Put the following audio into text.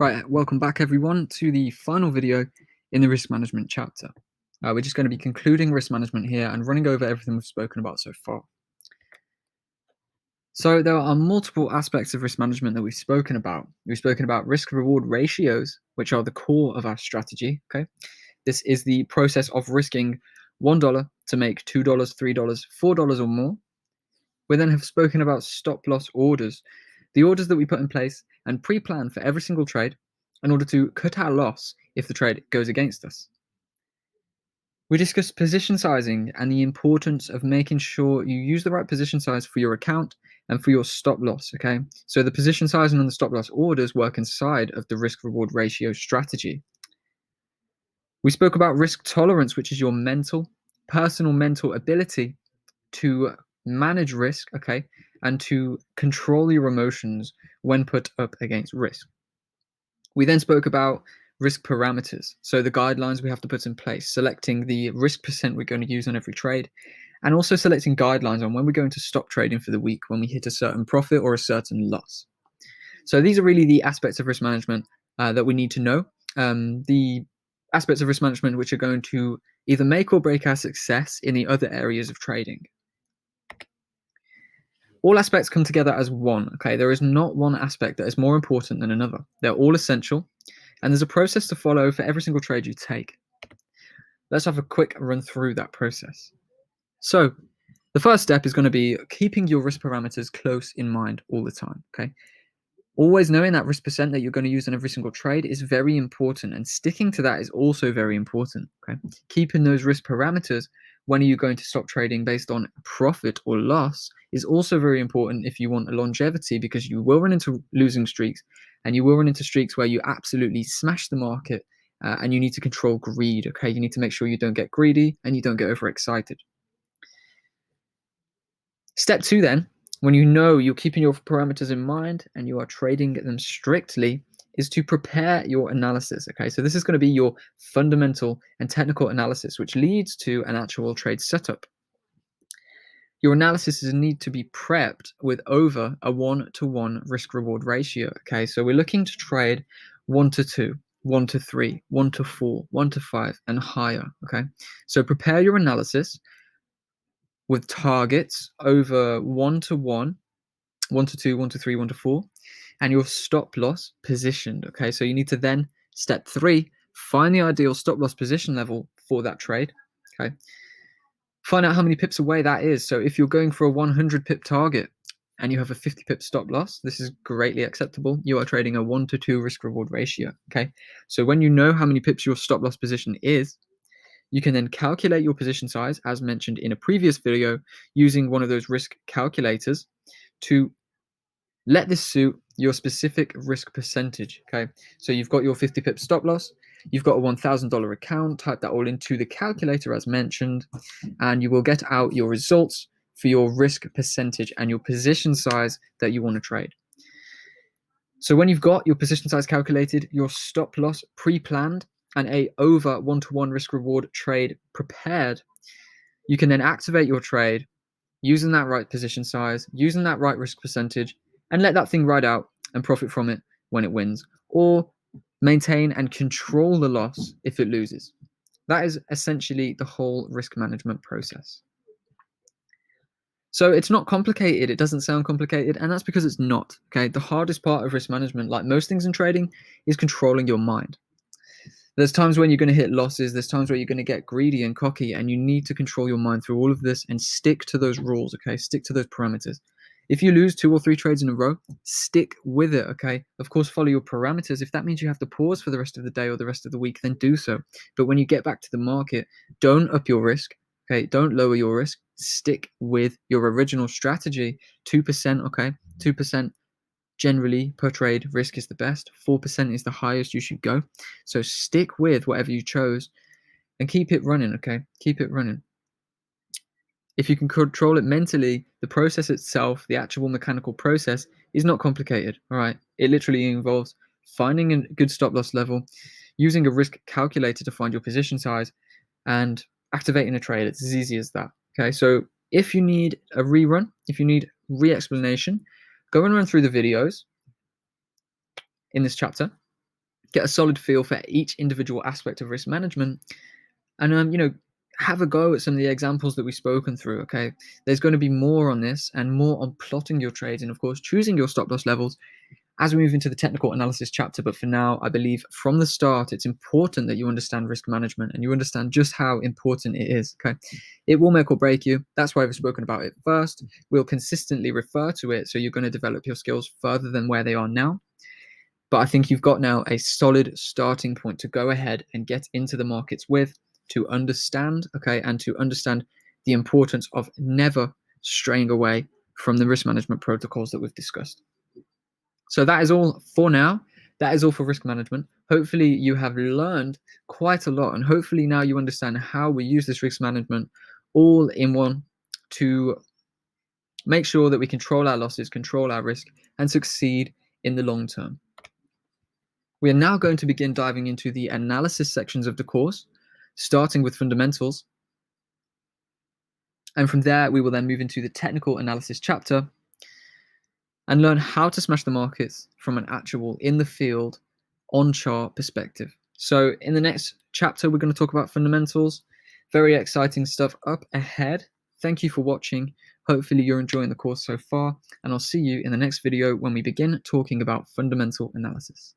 Right, welcome back everyone to the final video in the risk management chapter. We're just going to be concluding risk management here and running over everything we've spoken about so far. So there are multiple aspects of risk management that we've spoken about. We've spoken about risk-reward ratios, which are the core of our strategy. Okay, this is the process of risking $1 to make $2, $3, $4 or more. We then have spoken about stop loss orders, the orders that we put in place and pre-plan for every single trade in order to cut our loss if the trade goes against us. We discussed position sizing and the importance of making sure you use the right position size for your account and for your stop loss, okay? So the position sizing and the stop loss orders work inside of the risk reward ratio strategy. We spoke about risk tolerance, which is your personal mental ability to manage risk, okay, and to control your emotions when put up against risk. We then spoke about risk parameters, so the guidelines we have to put in place, selecting the risk percent we're going to use on every trade, and also selecting guidelines on when we're going to stop trading for the week when we hit a certain profit or a certain loss. So these are really the aspects of risk management that we need to know. The aspects of risk management which are going to either make or break our success in the other areas of trading. All aspects come together as one, okay? There is not one aspect that is more important than another. They're all essential, and there's a process to follow for every single trade you take. Let's have a quick run through that process. So, the first step is going to be keeping your risk parameters close in mind all the time, okay? Always knowing that risk percent that you're going to use in every single trade is very important, and sticking to that is also very important, okay? Keeping those risk parameters when are you going to stop trading based on profit or loss is also very important if you want a longevity, because you will run into losing streaks and you will run into streaks where you absolutely smash the market and you need to control greed, okay? You need to make sure you don't get greedy and you don't get overexcited. Step 2 then, when you know you're keeping your parameters in mind and you are trading them strictly, is to prepare your analysis, okay? So this is going to be your fundamental and technical analysis, which leads to an actual trade setup. Your analysis need to be prepped with over a 1-to-1 risk-reward ratio, okay? So we're looking to trade 1-to-2, 1-to-3, 1-to-4, 1-to-5, and higher, okay? So prepare your analysis with targets over 1-to-1, 1-to-2, 1-to-3, 1-to-4, and your stop loss positioned, okay? So you need to then, step 3, find the ideal stop loss position level for that trade, okay? Find out how many pips away that is. So if you're going for a 100 pip target and you have a 50 pip stop loss, this is greatly acceptable. You are trading a 1-to-2 risk reward ratio, okay? So when you know how many pips your stop loss position is, you can then calculate your position size, as mentioned in a previous video, using one of those risk calculators to let this suit your specific risk percentage, okay? So you've got your 50 pip stop loss, you've got a $1,000 account, type that all into the calculator as mentioned, and you will get out your results for your risk percentage and your position size that you want to trade. So when you've got your position size calculated, your stop loss pre-planned, and a over 1-to-1 risk reward trade prepared, you can then activate your trade using that right position size, using that right risk percentage, and let that thing ride out and profit from it when it wins, or maintain and control the loss if it loses. That is essentially the whole risk management process. So it's not complicated. It doesn't sound complicated, and that's because it's not, okay? The hardest part of risk management, like most things in trading, is controlling your mind. There's times when you're going to hit losses, there's times where you're going to get greedy and cocky, and you need to control your mind through all of this and stick to those rules, okay? Stick to those parameters. If you lose 2 or 3 trades in a row, stick with it, okay? Of course, follow your parameters. If that means you have to pause for the rest of the day or the rest of the week, then do so. But when you get back to the market, don't up your risk, okay? Don't lower your risk. Stick with your original strategy. 2%, okay? 2%. Generally, per trade, risk is the best. 4% is the highest you should go. So stick with whatever you chose and keep it running, okay? Keep it running. If you can control it mentally, the process itself, the actual mechanical process, is not complicated, all right? It literally involves finding a good stop loss level, using a risk calculator to find your position size, and activating a trade. It's as easy as that, okay? So if you need a rerun, if you need re-explanation, go and run through the videos in this chapter. get a solid feel for each individual aspect of risk management, and have a go at some of the examples that we've spoken through. Okay, there's going to be more on this and more on plotting your trades and, of course, choosing your stop loss levels as we move into the technical analysis chapter. But for now, I believe from the start, it's important that you understand risk management and you understand just how important it is. Okay, it will make or break you. That's why we've spoken about it first. We'll consistently refer to it, so you're going to develop your skills further than where they are now. But I think you've got now a solid starting point to go ahead and get into the markets with, to understand, okay, and to understand the importance of never straying away from the risk management protocols that we've discussed. So that is all for now. That is all for risk management. Hopefully you have learned quite a lot, and hopefully now you understand how we use this risk management all in one to make sure that we control our losses, control our risk, and succeed in the long term. We are now going to begin diving into the analysis sections of the course, starting with fundamentals. And from there, we will then move into the technical analysis chapter and learn how to smash the markets from an actual in the field on chart perspective. So in the next chapter, we're going to talk about fundamentals. Very exciting stuff up ahead. Thank you for watching. Hopefully you're enjoying the course so far, and I'll see you in the next video when we begin talking about fundamental analysis.